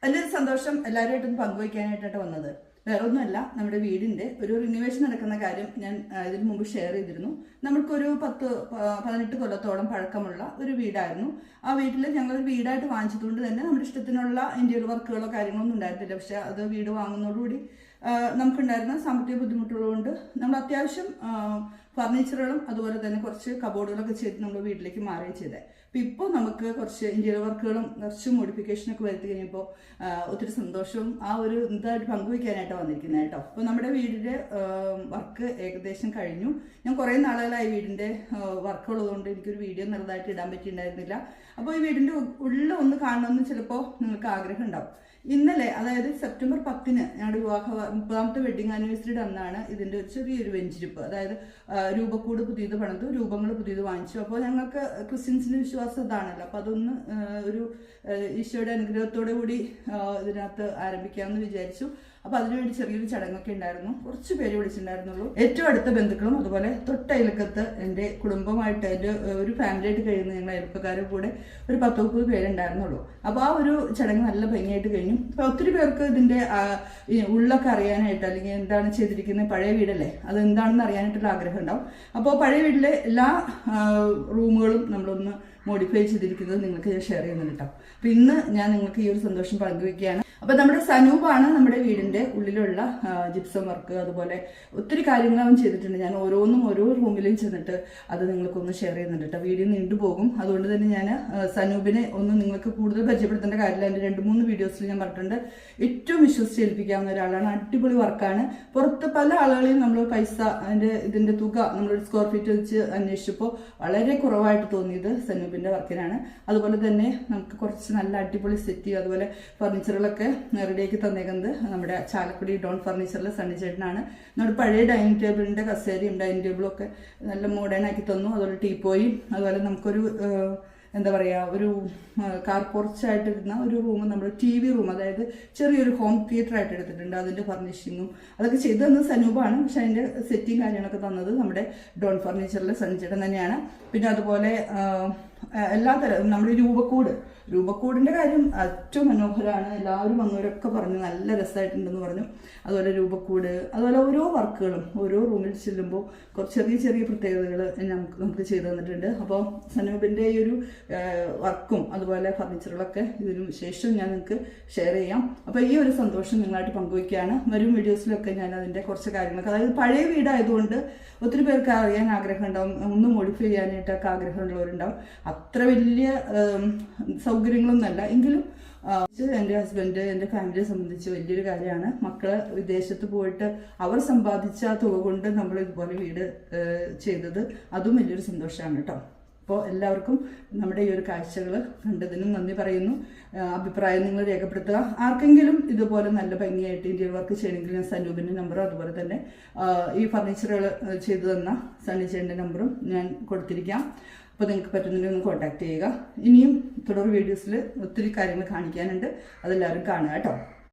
വലിയൊരു സന്തോഷം എല്ലാവരുമായിട്ടൊന്ന് പങ്കുവയ്ക്കാനായിട്ടാണ് വന്നത്. വേറെ ഒന്നുമല്ല, നമ്മുടെ വീടിന്റെ ഒരു റിനോവേഷൻ നടക്കുന്ന കാര്യം ഞാൻ ഇതിനു മുമ്പ് ഷെയർ ചെയ്തിരുന്നു. നമ്മൾക്കൊരു 18 കൊല്ലത്തോളം പഴക്കമുള്ള ഒരു വീടായിരുന്നു. ആ വീട്ടിൽ ഞങ്ങൾ ഒരു വീടായിട്ട് വാങ്ങിച്ചതുകൊണ്ട് തന്നെ നമ്മുടെ ഇഷ്ടത്തിനുള്ള ഇന്റീരിയർ വർക്കുകളോ കാര്യങ്ങളോ ഒന്നും ഉണ്ടായിരുന്നില്ല. പക്ഷെ അത് വീട് വാങ്ങുന്നതോടുകൂടി നമുക്കുണ്ടായിരുന്ന സാമ്പത്തിക ബുദ്ധിമുട്ടുള്ളതുകൊണ്ട് നമ്മൾ അത്യാവശ്യം ഫർണിച്ചറുകളും അതുപോലെ തന്നെ കുറച്ച് കബോർഡുകളൊക്കെ ചെയ്ത് നമ്മൾ വീട്ടിലേക്ക് മാറുകയും ചെയ്തത്. അപ്പം ഇപ്പോൾ നമുക്ക് കുറച്ച് ഇന്റീരിയർ വർക്കുകളും കുറച്ച് മോഡിഫിക്കേഷനൊക്കെ വരുത്തി കഴിഞ്ഞപ്പോൾ ഒത്തിരി സന്തോഷവും ആ ഒരു ഇതായിട്ട് പങ്കുവയ്ക്കാനായിട്ടാണ് വന്നിരിക്കുന്നത് കേട്ടോ. അപ്പോൾ നമ്മുടെ വീടിൻ്റെ വർക്ക് ഏകദേശം കഴിഞ്ഞു. ഞാൻ കുറേ നാളുകളായി വീടിൻ്റെ വർക്കുള്ളതുകൊണ്ട് എനിക്കൊരു വീഡിയോ ചെറുതായിട്ട് ഇടാൻ പറ്റിയിട്ടുണ്ടായിരുന്നില്ല. അപ്പോൾ ഈ വീടിൻ്റെ ഉള്ളിൽ ഒന്ന് കാണണമെന്ന് ചിലപ്പോൾ നിങ്ങൾക്ക് ആഗ്രഹം ഉണ്ടാവും. ഇന്നലെ, അതായത് സെപ്റ്റംബർ 10-ന് ഞങ്ങളുടെ 30ാമത്തെ വെഡിങ് ആനിവേഴ്സറിയുടെ അന്നാണ് ഇതിൻ്റെ ഒരു ചെറിയൊരു വെഞ്ചിരിപ്പ്, അതായത് രൂപക്കൂട് പുതിയത് പണിതു, രൂപങ്ങൾ പുതിയത് വാങ്ങിച്ചു. അപ്പോൾ ഞങ്ങൾക്ക് ക്രിസ്ത്യൻസിൻ്റെ വിശ്വാസം ഇതാണല്ലോ. അപ്പോൾ അതൊന്ന് ഒരു ഈശോയുടെ അനുഗ്രഹത്തോടു കൂടി ഇതിനകത്ത് ആരംഭിക്കാമെന്ന് വിചാരിച്ചു. അപ്പോൾ അതിനുവേണ്ടി ചെറിയൊരു ചടങ്ങൊക്കെ ഉണ്ടായിരുന്നു. കുറച്ച് പേര് വിളിച്ചിട്ടുണ്ടായിരുന്നുള്ളൂ. ഏറ്റവും അടുത്ത ബന്ധുക്കളും അതുപോലെ തൊട്ടയൽക്കത്ത് എൻ്റെ കുടുംബമായിട്ട്, എൻ്റെ ഒരു ഫാമിലിയായിട്ട് കഴിയുന്ന ഞങ്ങൾ അയൽപ്പക്കാരുടെ കൂടെ ഒരു 10-30 പേരുണ്ടായിരുന്നുള്ളൂ. അപ്പോൾ ആ ഒരു ചടങ്ങ് നല്ല ഭംഗിയായിട്ട് കഴിഞ്ഞു. അപ്പോൾ ഒത്തിരി പേർക്ക് ഇതിൻ്റെ ഉള്ളൊക്കെ അറിയാനായിട്ട്, അല്ലെങ്കിൽ എന്താണ് ചെയ്തിരിക്കുന്നത്, പഴയ വീടല്ലേ, അത് എന്താണെന്ന് അറിയാനായിട്ടുള്ള ആഗ്രഹം ഉണ്ടാവും. അപ്പോൾ പഴയ വീട്ടിലെ എല്ലാ റൂമുകളും നമ്മളൊന്ന് മോഡിഫൈ ചെയ്തിരിക്കുന്നത് നിങ്ങൾക്ക് ഞാൻ ഷെയർ ചെയ്യുന്നുണ്ട് കേട്ടോ. അപ്പോൾ ഇന്ന് ഞാൻ നിങ്ങൾക്ക് ഈ ഒരു സന്തോഷം പങ്കുവയ്ക്കുകയാണ്. അപ്പോൾ നമ്മുടെ സനൂപാണ് നമ്മുടെ വീടിൻ്റെ ഉള്ളിലുള്ള ജിപ്സം വർക്ക്, അതുപോലെ ഒത്തിരി കാര്യങ്ങൾ അവൻ ചെയ്തിട്ടുണ്ട്. ഞാൻ ഓരോന്നും ഓരോ റൂമിലും ചെന്നിട്ട് അത് നിങ്ങൾക്കൊന്ന് ഷെയർ ചെയ്യുന്നുണ്ട് കേട്ടോ. വീഡിയോ നീണ്ടുപോകും. അതുകൊണ്ട് തന്നെ ഞാൻ സനൂപിനെ ഒന്ന് നിങ്ങൾക്ക് കൂടുതൽ പരിചയപ്പെടുത്തേണ്ട കാര്യമില്ല. എൻ്റെ 2-3 വീഡിയോസിൽ ഞാൻ പറഞ്ഞിട്ടുണ്ട്. ഏറ്റവും വിശ്വസിച്ച് ഏൽപ്പിക്കാവുന്ന ഒരാളാണ്. അടിപൊളി വർക്കാണ്. പുറത്ത് പല ആളുകളെയും നമ്മൾ പൈസ, ഇതിൻ്റെ തുക നമ്മളൊരു സ്ക്വയർ ഫീറ്റ് വെച്ച് അന്വേഷിച്ചപ്പോൾ വളരെ കുറവായിട്ട് തോന്നിയത് സനൂപിൻ്റെ വർക്കിനാണ്. അതുപോലെ തന്നെ നമുക്ക് കുറച്ച് നല്ല അടിപൊളി സെറ്റ്, അതുപോലെ ഫർണിച്ചറുകളൊക്കെ റെഡിയാക്കി തന്നേക്കുന്നത് നമ്മുടെ ചാലക്കുടി ഡോൺ ഫർണിച്ചറിലെ സണ്ണി ചേട്ടനാണ്. നമ്മുടെ പഴയ ഡൈനിങ് ടേബിളിൻ്റെ കസേരയും ഡൈനിങ് ടേബിളും ഒക്കെ നല്ല മോഡേൺ ആക്കി തന്നു. അതുപോലെ ടീപ്പോയും, അതുപോലെ നമുക്കൊരു എന്താ പറയുക, ഒരു കാർ പോർച്ചായിട്ടിരുന്ന ഒരു റൂം, നമ്മൾ TV റൂം, അതായത് ചെറിയൊരു ഹോം തിയേറ്റർ ആയിട്ട് എടുത്തിട്ടുണ്ട്. അതിൻ്റെ ഫർണിഷിങ്ങും അതൊക്കെ ചെയ്തു തന്നത് സനൂപാണ്. പക്ഷെ അതിൻ്റെ സെറ്റിങ് കാര്യങ്ങളൊക്കെ തന്നത് നമ്മുടെ ഡോൺ ഫർണിച്ചറിലെ സണ്ണിച്ചേട്ടൻ തന്നെയാണ്. പിന്നെ അതുപോലെ എല്ലാ തരം നമ്മുടെ രൂപക്കൂടിൻ്റെ കാര്യം ഏറ്റവും മനോഹരമാണ്. എല്ലാവരും വന്നവരൊക്കെ പറഞ്ഞു നല്ല രസമായിട്ടുണ്ടെന്ന് പറഞ്ഞു. അതുപോലെ രൂപക്കൂട്, അതുപോലെ ഓരോ വർക്കുകളും ഓരോ റൂമിൽ ചെല്ലുമ്പോൾ കുറച്ച് ചെറിയ ചെറിയ പ്രത്യേകതകൾ നമുക്ക് ചെയ്തു തന്നിട്ടുണ്ട്. അപ്പോൾ സനൂപിൻ്റെ ഈ ഒരു വർക്കും അതുപോലെ ഫർണിച്ചറുകളൊക്കെ ഇതിനു ശേഷം ഞാൻ നിങ്ങൾക്ക് ഷെയർ ചെയ്യാം. അപ്പോൾ ഈ ഒരു സന്തോഷം നിങ്ങളായിട്ട് പങ്കുവയ്ക്കുകയാണ്. വരും വീഡിയോസിലൊക്കെ ഞാൻ അതിൻ്റെ കുറച്ച് കാര്യങ്ങളൊക്കെ, അതായത് പഴയ വീടായതുകൊണ്ട് ഒത്തിരി പേർക്ക് അറിയാൻ ആഗ്രഹം ഉണ്ടാവും, ഒന്ന് മോഡിഫൈ ചെയ്യാനായിട്ടൊക്കെ ആഗ്രഹമുള്ളവരുണ്ടാവും. അത്ര വലിയ സൗകര്യങ്ങളൊന്നുമല്ല എങ്കിലും എൻ്റെ ഹസ്ബൻഡ്, എൻ്റെ ഫാമിലിയെ സംബന്ധിച്ച് വലിയൊരു കാര്യമാണ്. മക്കള് വിദേശത്ത് പോയിട്ട് അവർ സമ്പാദിച്ച തുക കൊണ്ട് നമ്മൾ ഇതുപോലെ വീട് ചെയ്തത്, അതും വലിയൊരു സന്തോഷമാണ് കേട്ടോ. അപ്പോൾ എല്ലാവർക്കും നമ്മുടെ ഈ ഒരു കാഴ്ചകൾ കണ്ടതിനും നന്ദി പറയുന്നു. അഭിപ്രായം നിങ്ങൾ രേഖപ്പെടുത്തുക. ആർക്കെങ്കിലും ഇതുപോലെ നല്ല ഭംഗിയായിട്ട് ഇന്റീരിയർ വർക്ക് ചെയ്യണമെങ്കിൽ ഞാൻ സനൂപിൻ്റെ നമ്പറും അതുപോലെ തന്നെ ഈ ഫർണിച്ചറുകൾ ചെയ്തു തന്ന സണ്ണിച്ചേട്ടൻ്റെ നമ്പറും ഞാൻ കൊടുത്തിരിക്കാം. അപ്പോൾ നിങ്ങൾക്ക് പറ്റുന്നുണ്ടെങ്കിൽ ഒന്ന് കോൺടാക്ട് ചെയ്യുക. ഇനിയും തുടർ വീഡിയോസിൽ ഒത്തിരി കാര്യങ്ങൾ കാണിക്കാനുണ്ട്. അതെല്ലാവരും കാണുക കേട്ടോ.